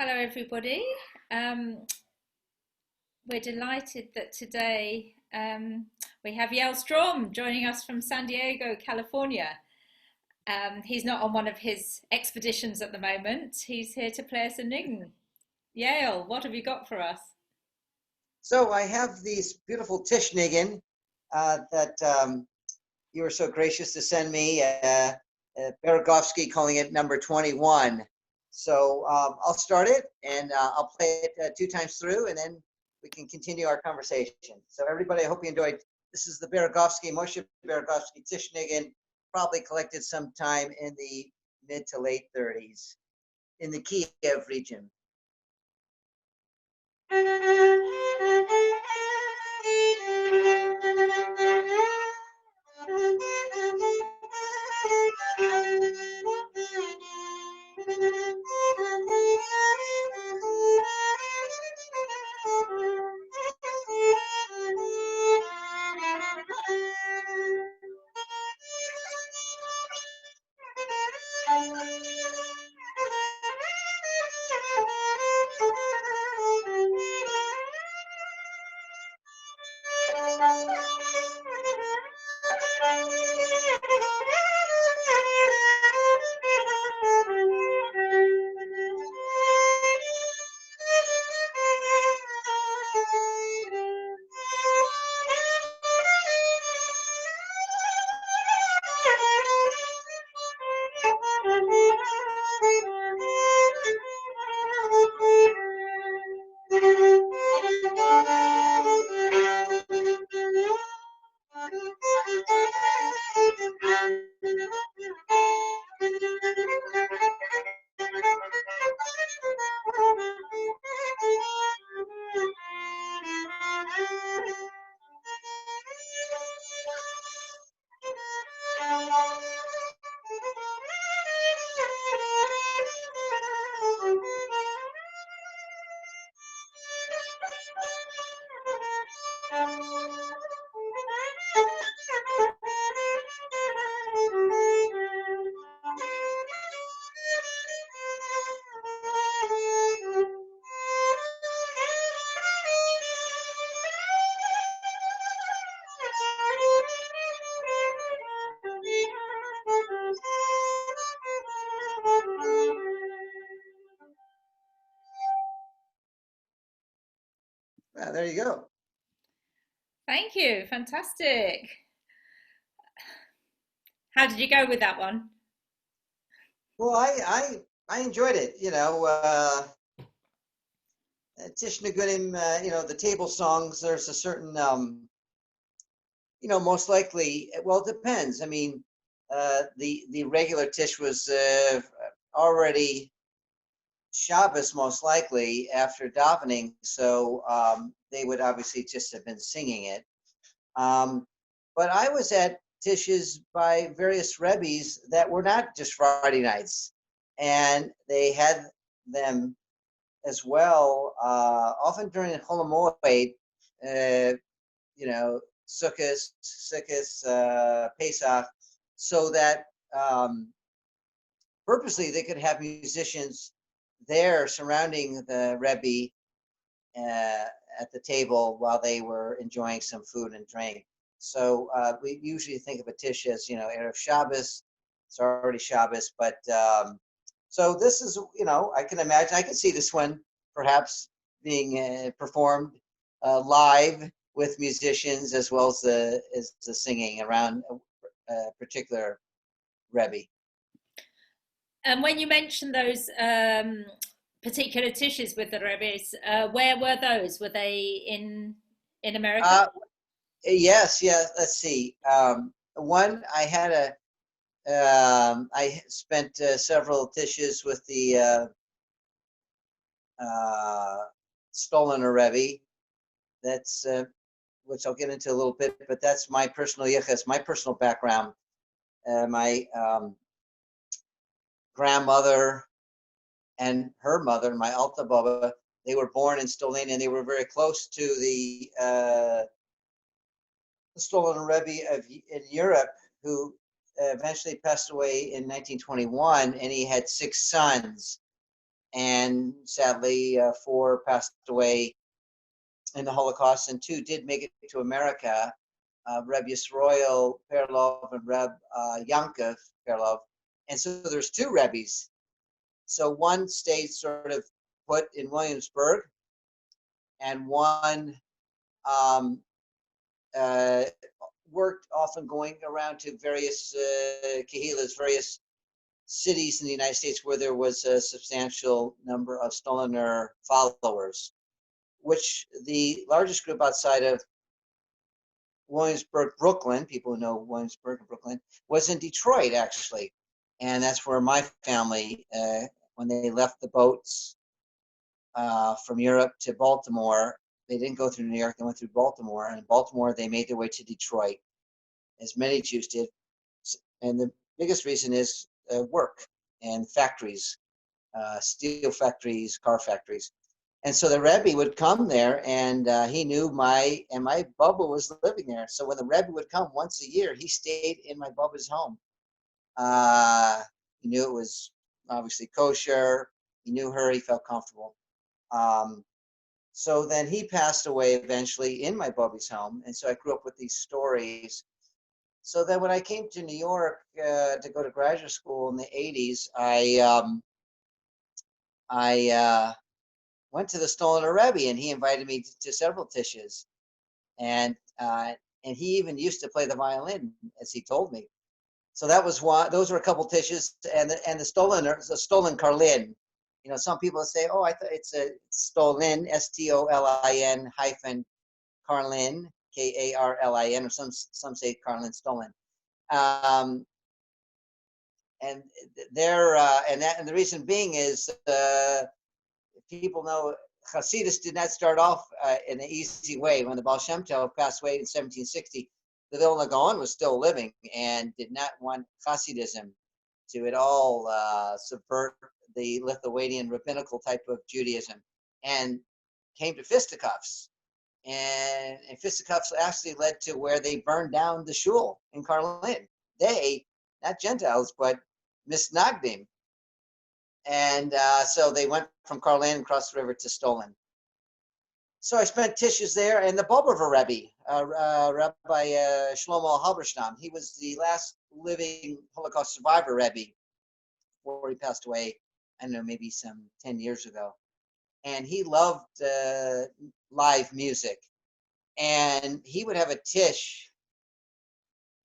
Hello, everybody. Um, we're delighted that today we have Yale Strom joining us from San Diego, California. He's not on one of his expeditions at the moment. He's here to play us a Nign. Yale, what have you got for us? So I have these beautiful Tish-Nignim that you were so gracious to send me. Beregovski calling it number 21. So I'll start it and I'll play it 2 times through, and then we can continue our conversation. So everybody, I hope you enjoyed. This is the Beregovski, Moshe Beregovski Tish-Nignim, probably collected sometime in the mid to late 30s in the Kiev region. There you go. Thank you. Fantastic. How did you go with that one? Well, I enjoyed it. Tish-Nigunim, the table songs. There's a certain, most likely. Well, it depends. I mean, the regular Tish was already Shabbos, most likely after davening, so they would obviously just have been singing it. But I was at Tish's by various Rebbe's that were not just Friday nights, and they had them as well, often during Chol Hamoed, Sukkot, Pesach, so that purposely they could have musicians there surrounding the Rebbe at the table while they were enjoying some food and drink. So we usually think of a Tish as, Erev Shabbos. It's already Shabbos, but so this is, I can imagine, I can see this one perhaps being performed live with musicians as well as the singing around a particular Rebbe. And when you mentioned those particular tishes with the Rebbe's, where were those? Were they in America? Yes. Let's see. One, I had I spent several tishes with the Stoliner Rebbe. That's which I'll get into a little bit, but that's my personal yichus, my personal background. My grandmother and her mother, my Alta Baba, they were born in Stoliner, and they were very close to the Stoliner Rebbe in Europe, who eventually passed away in 1921, and he had 6 sons. and sadly 4 passed away in the Holocaust, and 2 did make it to America, Reb Yisroel Perlov and Reb Yankov Perlov. And so there's 2 Rebbes. So one stayed sort of put in Williamsburg, and one worked, often going around to various kehilas, various cities in the United States where there was a substantial number of Stoliner followers, which the largest group outside of Williamsburg, Brooklyn, people who know Williamsburg and Brooklyn, was in Detroit, actually. And that's where my family, when they left the boats from Europe to Baltimore, they didn't go through New York, they went through Baltimore. And in Baltimore, they made their way to Detroit, as many Jews did. And the biggest reason is work and factories, steel factories, car factories. And so the Rebbe would come there, and he knew my Bubba was living there. So when the Rebbe would come once a year, he stayed in my Bubba's home. He knew it was obviously kosher. He knew her. He felt comfortable. So then he passed away eventually in my Bubba's home. And so I grew up with these stories. So then when I came to New York to go to graduate school in the 80s, I went to the Stoliner Rebbe, and he invited me to several tishes, and he even used to play the violin, as he told me. So that was one. Those were a couple tishes, and the Stoliner, the Stolin Karlin. You know, some people say, "Oh, I thought it's a Stolin, Stolin hyphen Karlin, Karlin, or some say Karlin Stolin." And and the reason being is people know Hasidus did not start off in an easy way. When the Baal Shem Tov passed away in 1760, the Vilna Gaon was still living and did not want Hasidism to at all subvert the Lithuanian rabbinical type of Judaism, and came to fisticuffs. And fisticuffs actually led to where they burned down the shul in Karlin. They, not Gentiles, but Tish-Nignim. And so they went from Karlin and crossed the river to Stolin. So I spent tishes there, and the Bobover Rebbe, Rabbi Shlomo Halberstam, he was the last living Holocaust survivor Rebbe before he passed away, I don't know, maybe some 10 years ago. And he loved live music. And he would have a tish,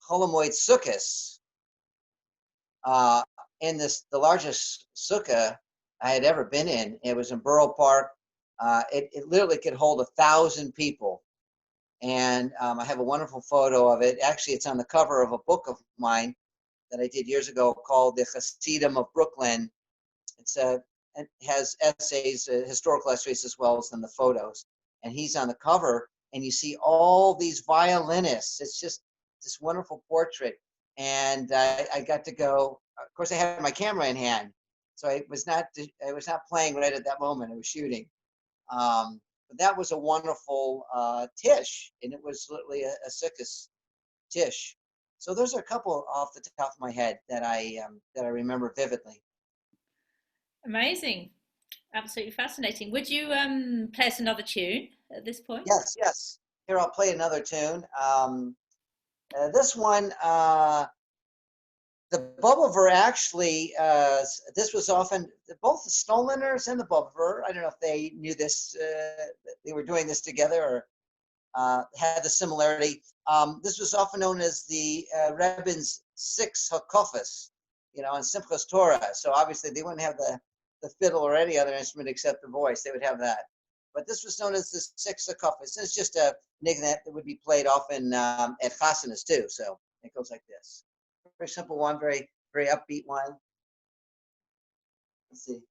Holomoid Sukkos, in the largest sukkah I had ever been in. It was in Borough Park. It literally could hold 1,000 people. And I have a wonderful photo of it. Actually, it's on the cover of a book of mine that I did years ago called The Hasidim of Brooklyn. It has essays, historical essays, as well as in the photos. And he's on the cover, and you see all these violinists. It's just this wonderful portrait. And I got to go. Of course, I had my camera in hand, so I was not playing right at that moment. I was shooting. But that was a wonderful tish, and it was literally a sickest tish. So those are a couple off the top of my head that I remember vividly. Amazing, absolutely fascinating. Would you play us another tune at this point? Yes. Here, I'll play another tune. This one, the Bobover actually, this was often, both the Stoliners and the Bobover, I don't know if they knew this, they were doing this together or had the similarity. This was often known as the Rabins' 6 Hakofas, you know, in Simchas Torah. So obviously they wouldn't have the fiddle or any other instrument except the voice. They would have that. But this was known as the 6 Hakofas. It's just a nickname that would be played often at chasanas too. So it goes like this. Very simple one, very, very upbeat one. Let's see.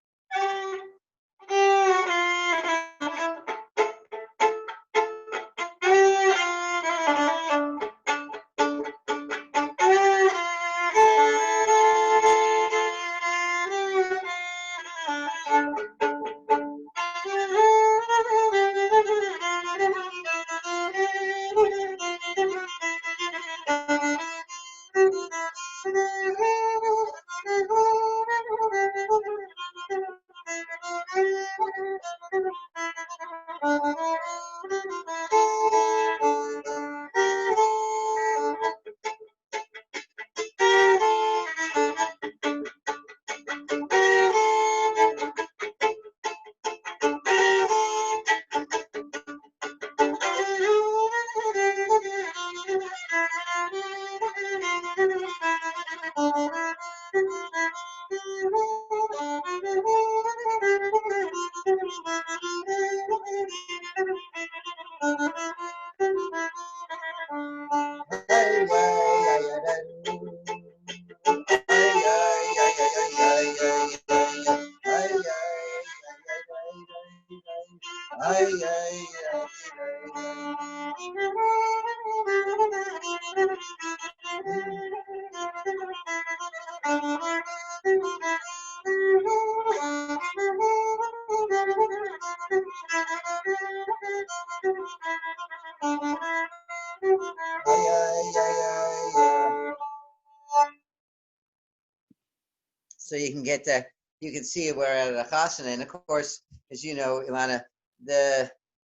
So you can get to, you can see we're at a chasana, and of course, as you know, Ilana,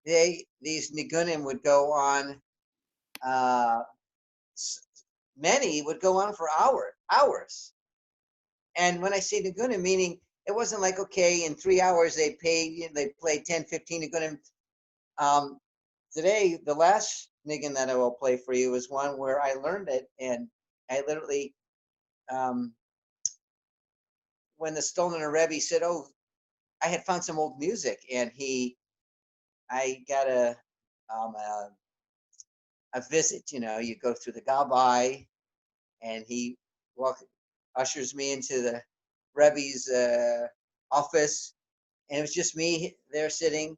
these nigunim would go on. Many would go on for hours. And when I say nigunim, meaning it wasn't like, okay, in 3 hours they played 10, 15 nigunim. Today, the last nigun that I will play for you is one where I learned it, and I literally, when the Stoliner Rebbe said, "Oh, I had found some old music," and I got a visit. You know, you go through the gabbai, and he ushers me into the Rebbe's office, and it was just me there sitting.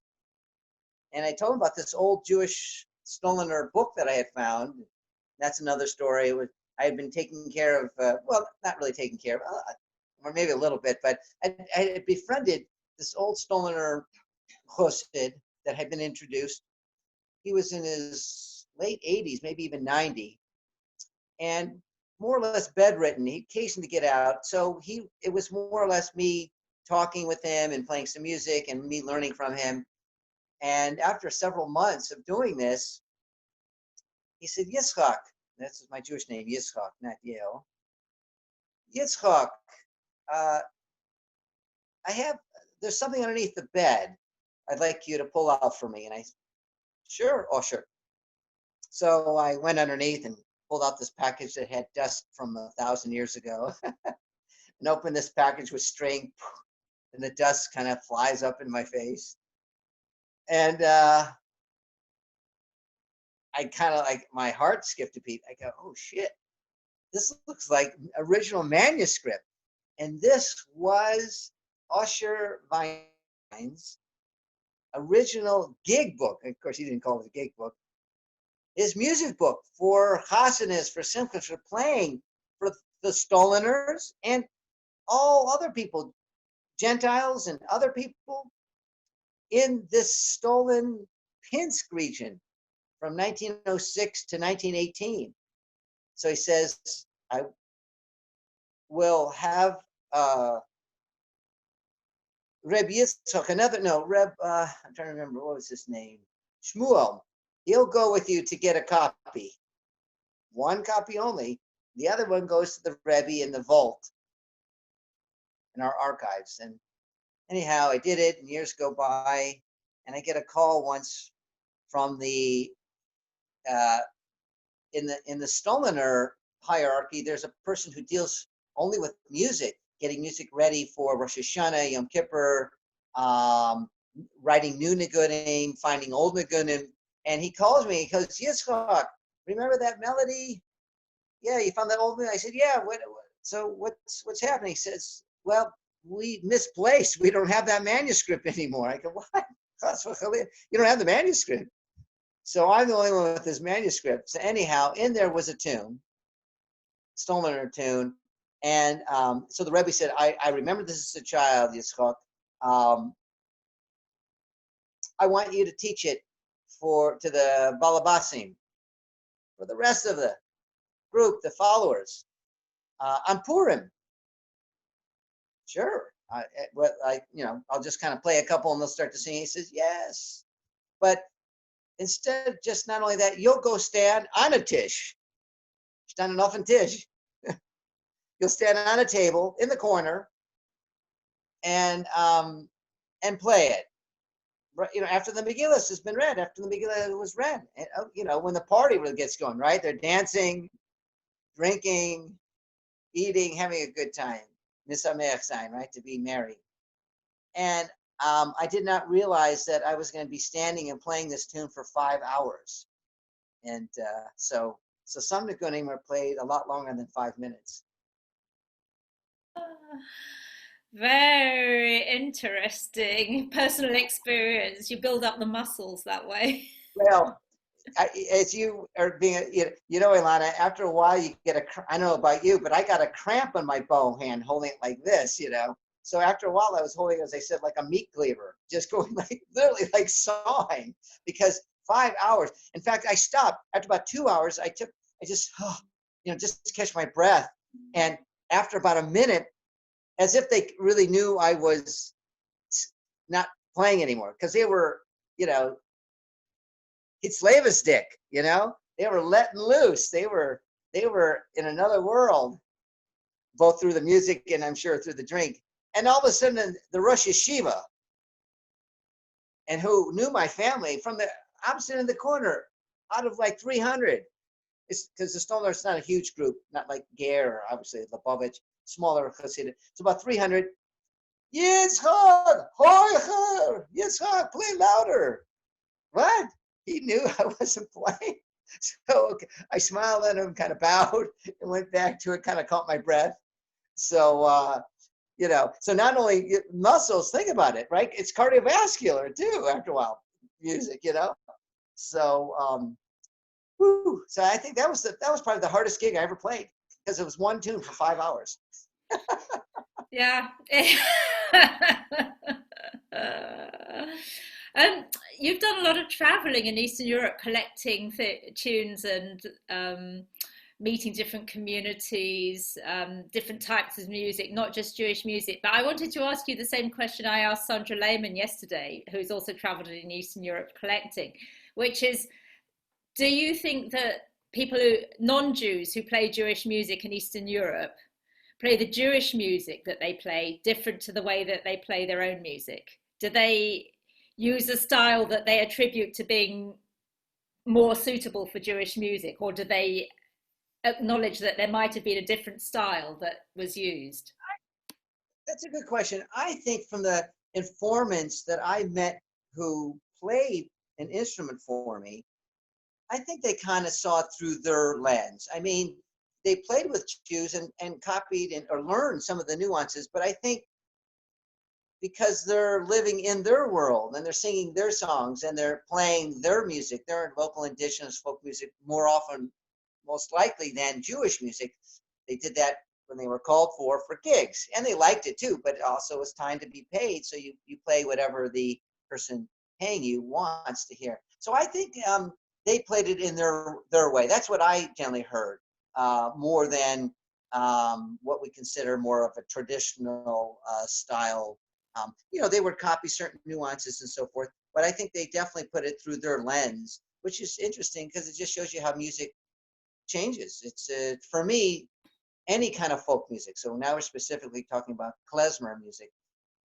And I told him about this old Jewish Stoliner book that I had found. That's another story. I had been taking care of, well, not really taking care of, or maybe a little bit, but I had befriended this old Stoliner chassid that had been introduced. He was in his late 80s, maybe even 90, and more or less bedridden. He occasionally get out, so it was more or less me talking with him and playing some music and me learning from him. And after several months of doing this, he said, "Yitzchak," that's my Jewish name, Yitzchak, not Yale. "Yitzchak, there's something underneath the bed I'd like you to pull out for me." And I, "Sure, oh sure." So I went underneath and pulled out this package that had dust from 1,000 years ago, and opened this package with string, and the dust kind of flies up in my face. And I kind of, like, my heart skipped a beat. I go, "Oh shit, this looks like original manuscript." And this was Usher Vine's original gig book. Of course, he didn't call it a gig book. His music book for chasanas, for simchas, for playing for the Stoliners and all other people, Gentiles and other people in this stolen Pinsk region from 1906 to 1918. So he says, "I will have Reb Yitzchak, I'm trying to remember, what was his name? Shmuel. He'll go with you to get a copy. One copy only. The other one goes to the Rebbe in the vault in our archives." And anyhow, I did it, and years go by, and I get a call once from the in the Stoliner hierarchy. There's a person who deals only with music, getting music ready for Rosh Hashanah, Yom Kippur, writing new nigunim, finding old nigunim. And he calls me. He goes, "Yitzchak, remember that melody? Yeah, you found that old melody?" I said, "Yeah. So what's happening?" He says, "Well, we misplaced. We don't have that manuscript anymore." I go, "What? You don't have the manuscript?" So I'm the only one with this manuscript. So anyhow, in there was a tune, Stoliner tune. And so the Rebbe said, I remember this as a child, Yitzchak. I want you to teach it to the Balabasim, for the rest of the group, the followers, on Purim." "Sure. I'll just kind of play a couple and they'll start to sing." He says, "Yes, But instead, just not only that, you'll go stand on a tish. Stand enough in tish. You'll stand on a table in the corner and play it. After the Megillah has been read, after the Megillah was read, and, when the party really gets going, right? They're dancing, drinking, eating, having a good time. Misameach sign, right? To be merry. And I did not realize that I was going to be standing and playing this tune for 5 hours. And so some Nigunim are played a lot longer than 5 minutes. Very interesting personal experience. You build up the muscles that way. Well, as you are being, Ilana, after a while you get I don't know about you, but I got a cramp on my bow hand holding it like this, So after a while I was holding, as I said, like a meat cleaver, just going like literally like sawing, because 5 hours. In fact, I stopped after about 2 hours. Just to catch my breath. And after about a minute, as if they really knew I was not playing anymore, because they were, it's Slavistic, they were letting loose. They were in another world, both through the music and I'm sure through the drink. And all of a sudden, the Rosh Yeshiva, and who knew my family from the opposite in the corner, out of like 300, it's because the Stoliner is not a huge group, not like Ger, obviously Lubavitch, smaller khasidic. It's about 300. Yitzchak, Hoicher, Yitzchak, play louder. What? He knew I wasn't playing. So okay, I smiled at him, kind of bowed, and went back to it, kind of caught my breath. So, so not only muscles, think about it, right? It's cardiovascular too, after a while, music, So, so I think that was probably the hardest gig I ever played, because it was one tune for 5 hours. Yeah. You've done a lot of traveling in Eastern Europe, collecting tunes and meeting different communities, different types of music, not just Jewish music. But I wanted to ask you the same question I asked Sandra Lehman yesterday, who's also traveled in Eastern Europe collecting, which is, do you think that people non-Jews who play Jewish music in Eastern Europe play the Jewish music that they play different to the way that they play their own music? Do they use a style that they attribute to being more suitable for Jewish music, or do they acknowledge that there might have been a different style that was used? That's a good question. I think from the informants that I met who played an instrument for me, I think they kind of saw it through their lens. I mean, they played with Jews and copied or learned some of the nuances, but I think because they're living in their world and they're singing their songs and they're playing their music, their local indigenous folk music more often, most likely, than Jewish music. They did that when they were called for gigs, and they liked it too, but also it's time to be paid, so you play whatever the person paying you wants to hear. So I think they played it in their way. That's what I generally heard, more than what we consider more of a traditional style. They would copy certain nuances and so forth, but I think they definitely put it through their lens, which is interesting because it just shows you how music changes. It's for me, any kind of folk music. So now we're specifically talking about klezmer music.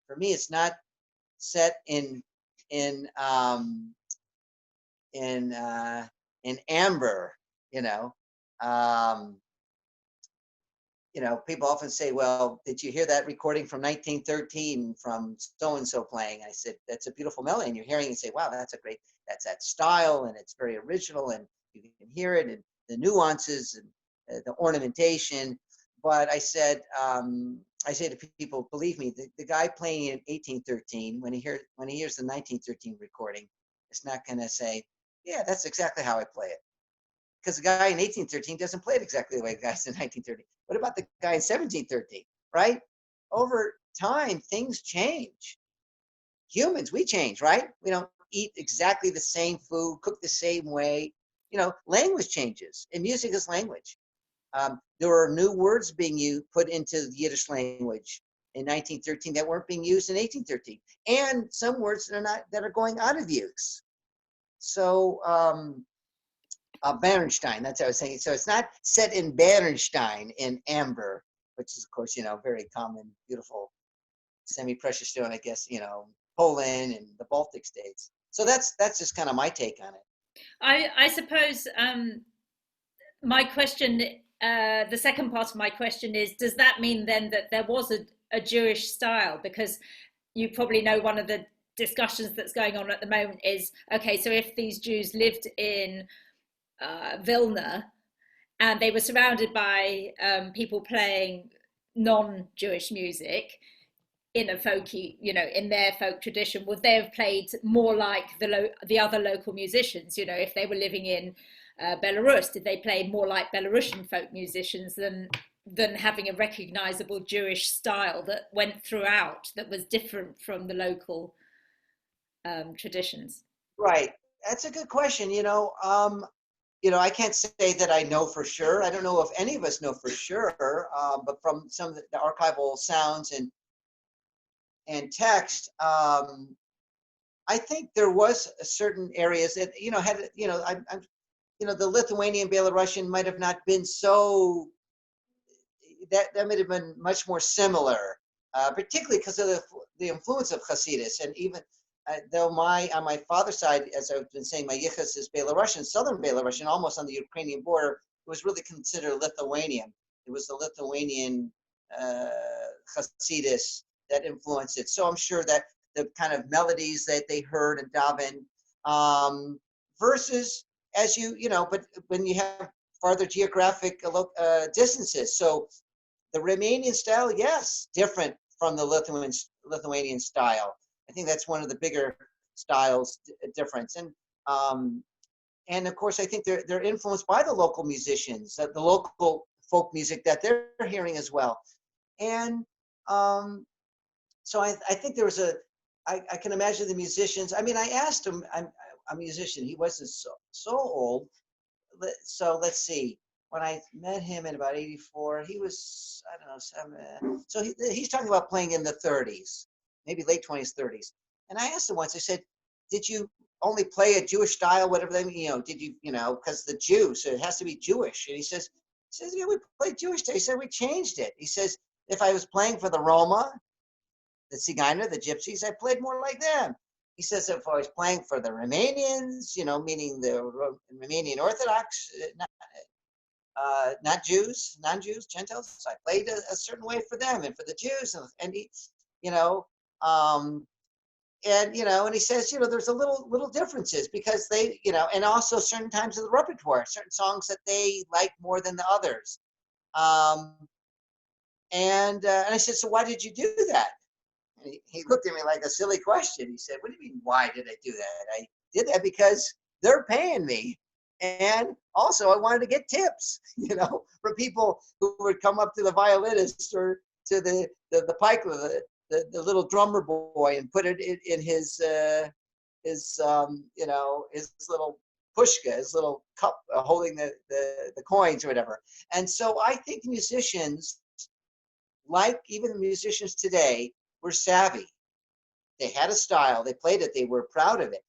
For me, it's not set in amber. People often say, well, did you hear that recording from 1913 from so-and-so playing? I said, that's a beautiful melody. And you're hearing it and say, wow, that's that style, and it's very original, and you can hear it, and the nuances and the ornamentation. But I say to people, believe me, the guy playing in 1813, when he hears the 1913 recording, it's not going to say, yeah, that's exactly how I play it. Because the guy in 1813 doesn't play it exactly the way the guy in 1913. What about the guy in 1713, right? Over time, things change. Humans, we change, right? We don't eat exactly the same food, cook the same way. Language changes, and music is language. There are new words being put into the Yiddish language in 1913 that weren't being used in 1813, and some words that are going out of use. So Bernstein, that's what I was saying. So it's not set in Bernstein in amber, which is, of course, very common, beautiful semi-precious stone, I guess, Poland and the Baltic states. So that's just kind of my take on it. I suppose my question, the second part of my question is, does that mean then that there was a Jewish style? Because you probably know one of the discussions that's going on at the moment is, okay, so if these Jews lived in Vilna and they were surrounded by people playing non-Jewish music in a folky, in their folk tradition, would they have played more like the other local musicians? If they were living in Belarus, did they play more like Belarusian folk musicians than having a recognizable Jewish style that went throughout, that was different from the local traditions? Right. That's a good question. I can't say that I know for sure. I don't know if any of us know for sure, but from some of the archival sounds and text, I think there was certain areas that had the Lithuanian Belarusian might have not been so, that might have been much more similar, particularly because of the influence of Hasidus. And even though on my father's side, as I've been saying, my yichus is Belarusian, southern Belarusian, almost on the Ukrainian border, it was really considered Lithuanian. It was the Lithuanian Hasidus that influenced it. So I'm sure that the kind of melodies that they heard in Davin, versus but when you have farther geographic distances. So the Romanian style, yes, different from the Lithuanian style. I think that's one of the bigger styles difference. And of course, I think they're influenced by the local musicians, the local folk music that they're hearing as well. And so I think there was I can imagine the musicians. I mean, I asked him, I'm a musician. He wasn't so old. So let's see. When I met him in about 84, he was, I don't know, 7. So he's talking about playing in the 30s, maybe late 20s, 30s. And I asked him once, I said, did you only play a Jewish style, whatever they, did you, because the Jews, so it has to be Jewish. And he says, yeah, we played Jewish. He said, we changed it. He says, if I was playing for the Roma, the Tzigana, the Gypsies, I played more like them. He says, if I was playing for the Romanians, meaning the Romanian Orthodox, not Jews, non-Jews, Gentiles, I played a certain way for them and for the Jews. And he, and he says, there's a little differences because they, and also certain times of the repertoire, certain songs that they like more than the others. And I said, so why did you do that? And he looked at me like a silly question. He said, what do you mean, why did I do that? I did that because they're paying me. And also I wanted to get tips, from people who would come up to the violinist or to the piker, the little drummer boy, and put it in his little pushka, his little cup holding the coins or whatever. And so I think musicians, like even the musicians today, were savvy. They had a style, they played it, they were proud of it,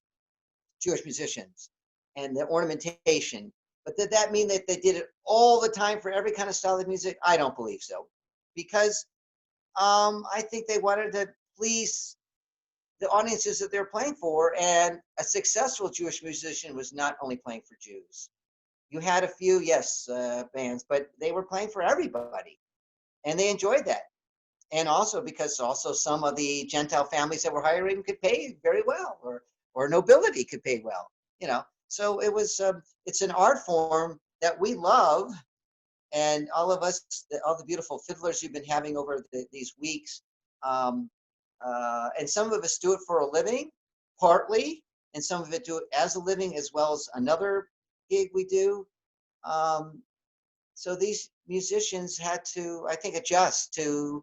Jewish musicians, and the ornamentation. But did that mean that they did it all the time for every kind of style of music? I don't believe so. Because I think they wanted to please the audiences that they're playing for, and a successful Jewish musician was not only playing for Jews. You had a few, yes, bands, but they were playing for everybody, and they enjoyed that. And also because some of the Gentile families that were hiring could pay very well, or nobility could pay well, So it was, it's an art form that we love, and all of us, all the beautiful fiddlers you've been having over these weeks, and some of us do it for a living, partly, and some of it do it as a living as well as another gig we do. So these musicians had to, I think, adjust to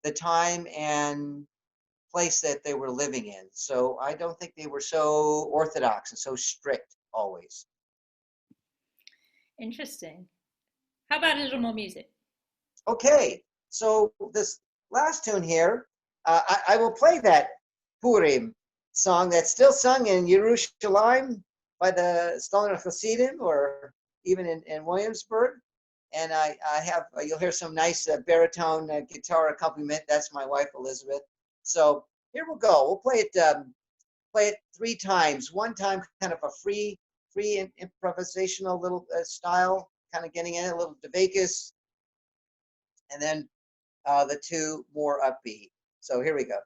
the time and place that they were living in. So I don't think they were so orthodox and so strict always. Interesting. How about a little more music? Okay, so this last tune here, I will play that Purim song that's still sung in Yerushalayim, by the Stoliner Hasidim, or even in Williamsburg. And I have, you'll hear some nice baritone guitar accompaniment. That's my wife, Elizabeth. So here we'll go. We'll play it 3 times. One time kind of a free improvisational little style, kind of getting in a little Devakis, and then the 2 more upbeat. So here we go.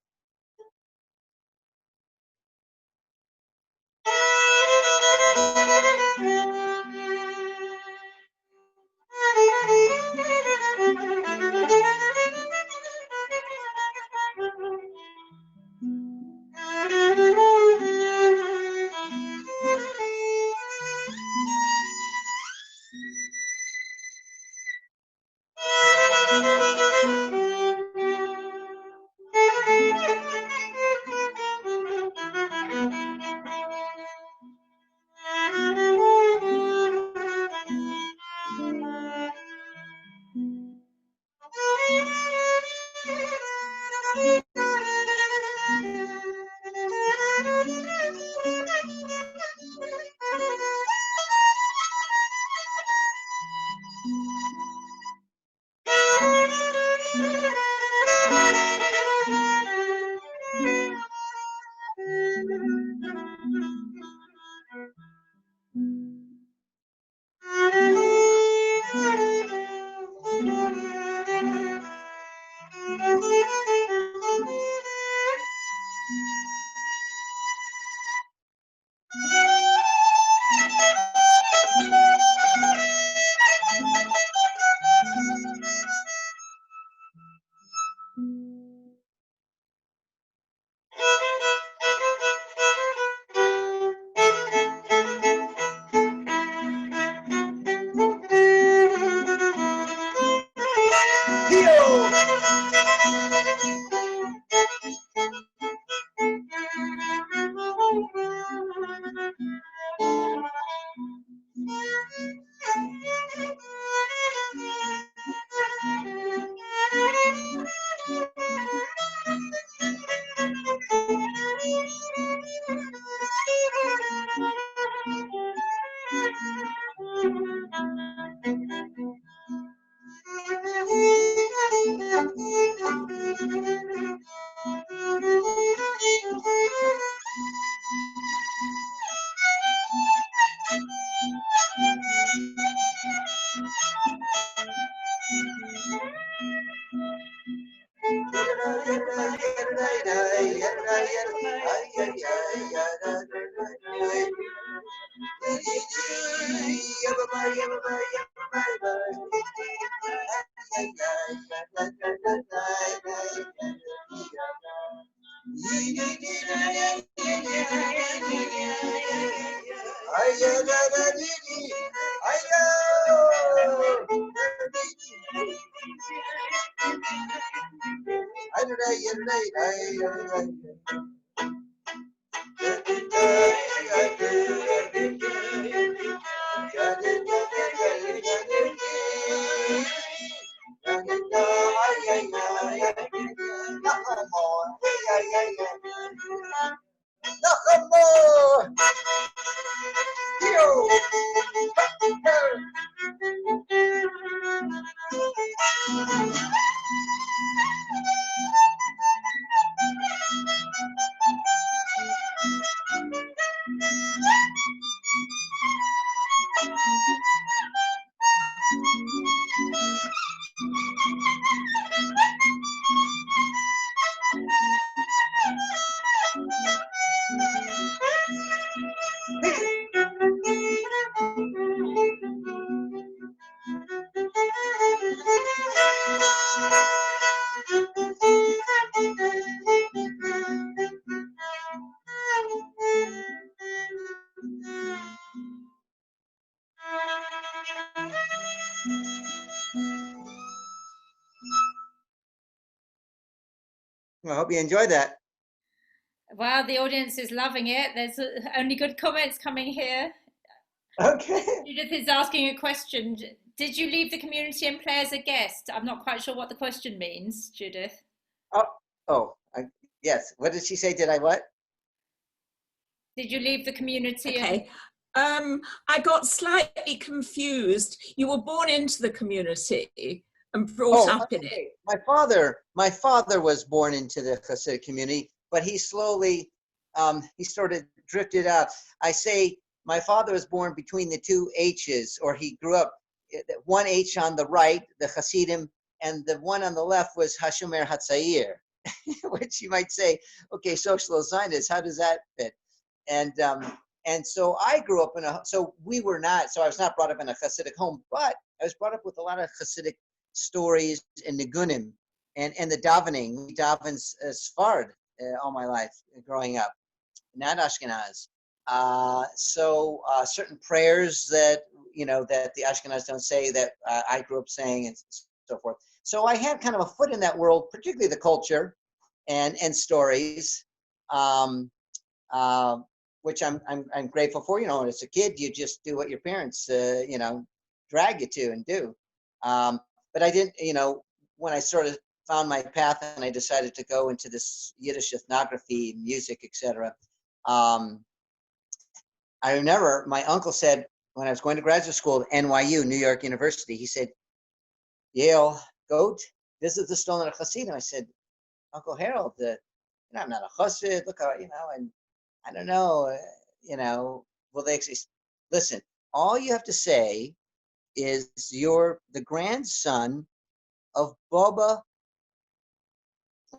I hope you enjoyed that. Wow, the audience is loving it. There's only good comments coming here. Okay. Judith is asking a question. Did you leave the community and play as a guest? I'm not quite sure what the question means, Judith. Yes. What did she say? Did I what? Did you leave the community? Okay. I got slightly confused. You were born into the community and brought up in it. My father was born into the Hasidic community, but he slowly, he sort of drifted out. I say my father was born between the two H's, or he grew up, one H on the right, the Hasidim, and the one on the left was Hashomer Hatzair, which you might say, okay, social Zionist, how does that fit? And so I grew up so I was not brought up in a Hasidic home, but I was brought up with a lot of Hasidic stories and Nigunim and the davening. We davened Sfard all my life growing up, not Ashkenaz. Certain prayers that, that the Ashkenaz don't say that I grew up saying and so forth. So I had kind of a foot in that world, particularly the culture and stories. Which I'm grateful for. As a kid, you just do what your parents, drag you to and do. But I didn't, when I sort of found my path and I decided to go into this Yiddish ethnography, music, etc. I remember my uncle said when I was going to graduate school at NYU, New York University, he said, Yale, go visit the Stoliner Hasidim. I said, Uncle Harold, I'm not a Chassid, look how, and I don't know, will they actually listen? All you have to say is you're the grandson of Baba,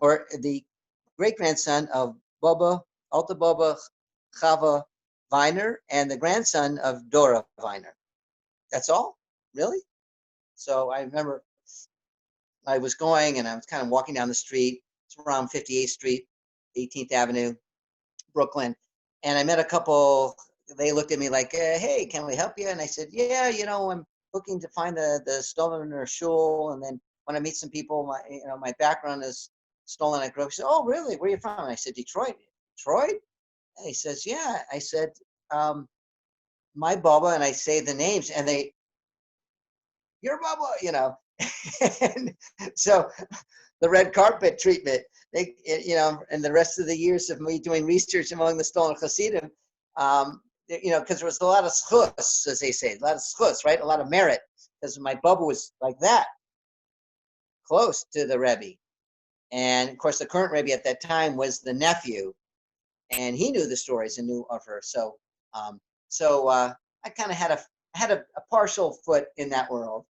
or the great grandson of Baba, Alta Baba Chava Weiner, and the grandson of Dora Weiner. That's all, really. So I remember I was going and I was kind of walking down the street. It's around 58th Street, 18th Avenue, Brooklyn. And I met a couple, they looked at me like, hey, can we help you? And I said, yeah, I'm looking to find the Stoliner shul. And then when I meet some people, my background is Stoliner. I grew up. He said, oh, really? Where are you from? And I said, Detroit. Detroit? And he says, yeah. I said, my Baba, and I say the names, and your Baba, and so the red carpet treatment, and the rest of the years of me doing research among the Stoliner Hasidim, because there was a lot of schus, as they say, a lot of schus, right? A lot of merit, because my Baba was like that, close to the Rebbe. And of course, the current Rebbe at that time was the nephew, and he knew the stories and knew of her. So I kind of had a partial foot in that world.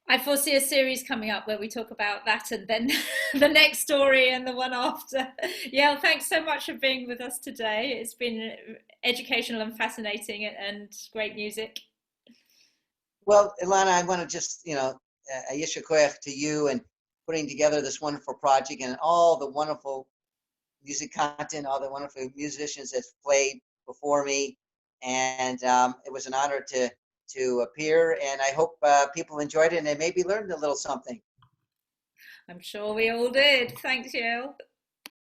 I foresee a series coming up where we talk about that and then the next story and the one after. Yael, thanks so much for being with us today. It's been educational and fascinating and great music. Well, Ilana, I want to just, a yesher koach to you and putting together this wonderful project and all the wonderful music content, all the wonderful musicians that played before me. And it was an honor to appear, and I hope people enjoyed it and they maybe learned a little something. I'm sure we all did. Thanks, Yael.